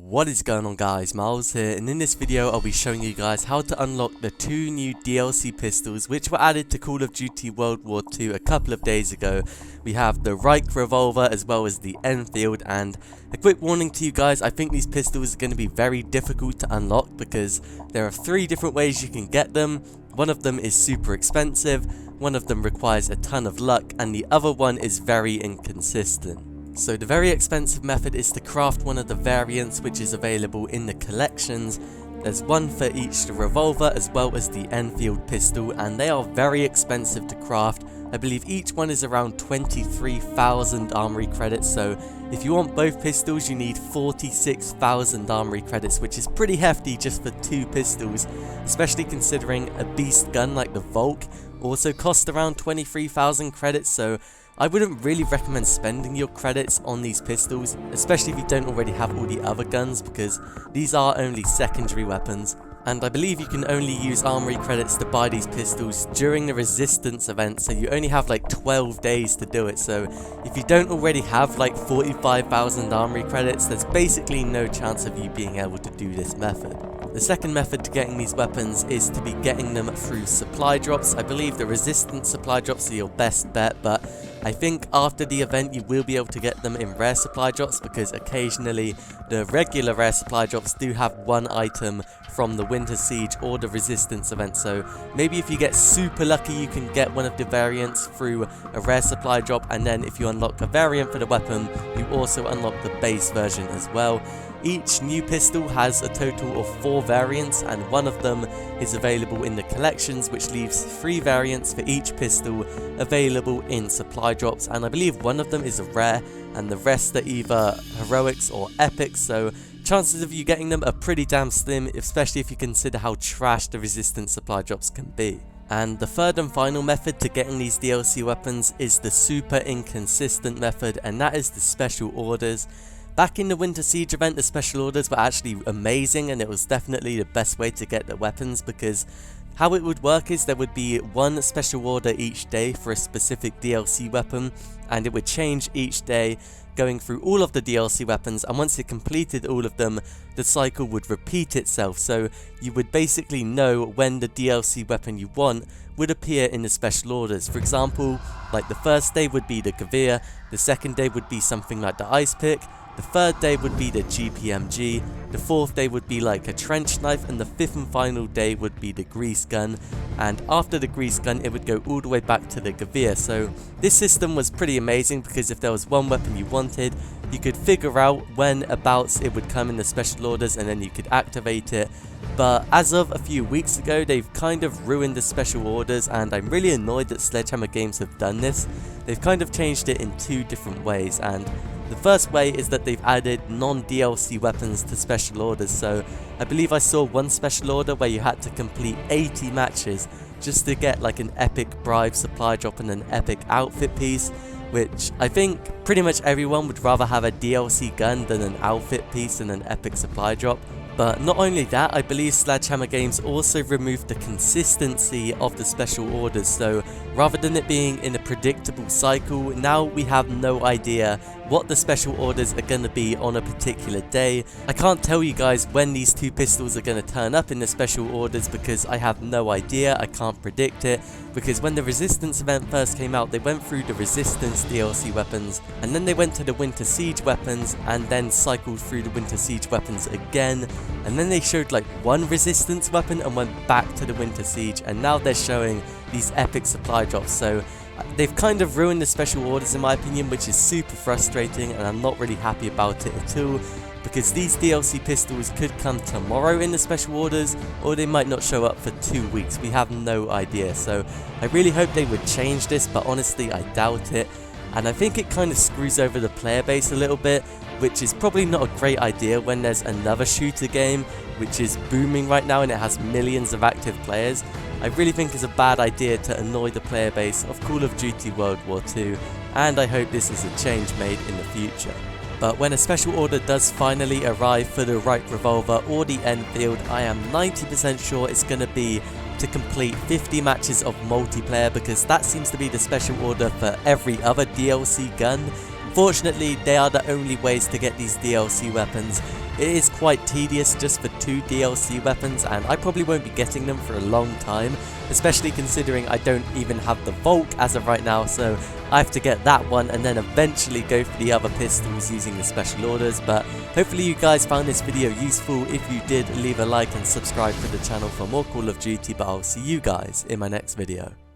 What is going on, guys? Miles here, and in this video I'll be showing you guys how to unlock the two new DLC pistols which were added to Call of Duty World War II a couple of days ago. We have the Reichsrevolver as well as the Enfield, and a quick warning to you guys, I think these pistols are going to be very difficult to unlock because there are three different ways you can get them. One of them is super expensive, one of them requires a ton of luck, and the other one is very inconsistent. So the very expensive method is to craft one of the variants which is available in the collections. There's one for each the revolver as well as the Enfield pistol, and they are very expensive to craft. I believe each one is around 23,000 armory credits, so if you want both pistols you need 46,000 armory credits, which is pretty hefty just for two pistols, especially considering a beast gun like the Volk also costs around 23,000 credits, so I wouldn't really recommend spending your credits on these pistols, especially if you don't already have all the other guns, because these are only secondary weapons. And I believe you can only use armory credits to buy these pistols during the resistance event, so you only have like 12 days to do it. So if you don't already have like 45,000 armory credits, there's basically no chance of you being able to do this method. The second method to getting these weapons is to be getting them through supply drops. I believe the resistance supply drops are your best bet, but I think after the event you will be able to get them in rare supply drops, because occasionally the regular rare supply drops do have one item from the Winter Siege or the resistance event, so maybe if you get super lucky you can get one of the variants through a rare supply drop, and then if you unlock a variant for the weapon you also unlock the base version as well. Each new pistol has a total of 4 variants, and one of them is available in the collections, which leaves 3 variants for each pistol available in supply drops, and I believe one of them is a rare and the rest are either heroics or epics, so chances of you getting them are pretty damn slim, especially if you consider how trash the resistance supply drops can be. And the third and final method to getting these DLC weapons is the super inconsistent method, and that is the special orders. Back in the Winter Siege event, the special orders were actually amazing, and it was definitely the best way to get the weapons, because how it would work is there would be one special order each day for a specific DLC weapon, and it would change each day, going through all of the DLC weapons, and once it completed all of them, the cycle would repeat itself, so you would basically know when the DLC weapon you want would appear in the special orders. For example, like the first day would be the Gewehr, the second day would be something like the Ice Pick, the third day would be the GPMG, the fourth day would be like a trench knife, and the fifth and final day would be the grease gun, and after the grease gun it would go all the way back to the Gewehr. So this system was pretty amazing, because if there was one weapon you wanted, you could figure out when abouts it would come in the special orders and then you could activate it. But as of a few weeks ago they've kind of ruined the special orders, and I'm really annoyed that Sledgehammer Games have done this. They've kind of changed it in two different ways, and the first way is that they've added non-DLC weapons to special orders. So I believe I saw one special order where you had to complete 80 matches just to get like an epic bribe supply drop and an epic outfit piece, which I think pretty much everyone would rather have a DLC gun than an outfit piece and an epic supply drop. But not only that, I believe Sledgehammer Games also removed the consistency of the special orders, so rather than it being in a predictable cycle, now we have no idea what the special orders are going to be on a particular day. I can't tell you guys when these two pistols are going to turn up in the special orders because I have no idea. I can't predict it, because when the Resistance event first came out they went through the Resistance DLC weapons, and then they went to the Winter Siege weapons, and then cycled through the Winter Siege weapons again, and then they showed like one Resistance weapon and went back to the Winter Siege, and now they're showing these epic supply drops. So they've kind of ruined the special orders in my opinion, which is super frustrating, and I'm not really happy about it at all, because these DLC pistols could come tomorrow in the special orders, or they might not show up for 2 weeks. We have no idea, so I really hope they would change this, but honestly I doubt it. And I think it kind of screws over the player base a little bit, which is probably not a great idea when there's another shooter game which is booming right now and it has millions of active players. I really think it's a bad idea to annoy the player base of Call of Duty World War II, and I hope this is a change made in the future. But when a special order does finally arrive for the Reichsrevolver or the Enfield, I am 90% sure it's going to be to complete 50 matches of multiplayer, because that seems to be the special order for every other DLC gun. Unfortunately, they are the only ways to get these DLC weapons. It is quite tedious just for 2 DLC weapons, and I probably won't be getting them for a long time, especially considering I don't even have the Volk as of right now, so I have to get that one and then eventually go for the other pistols using the special orders. But hopefully you guys found this video useful. If you did, leave a like and subscribe to the channel for more Call of Duty, but I'll see you guys in my next video.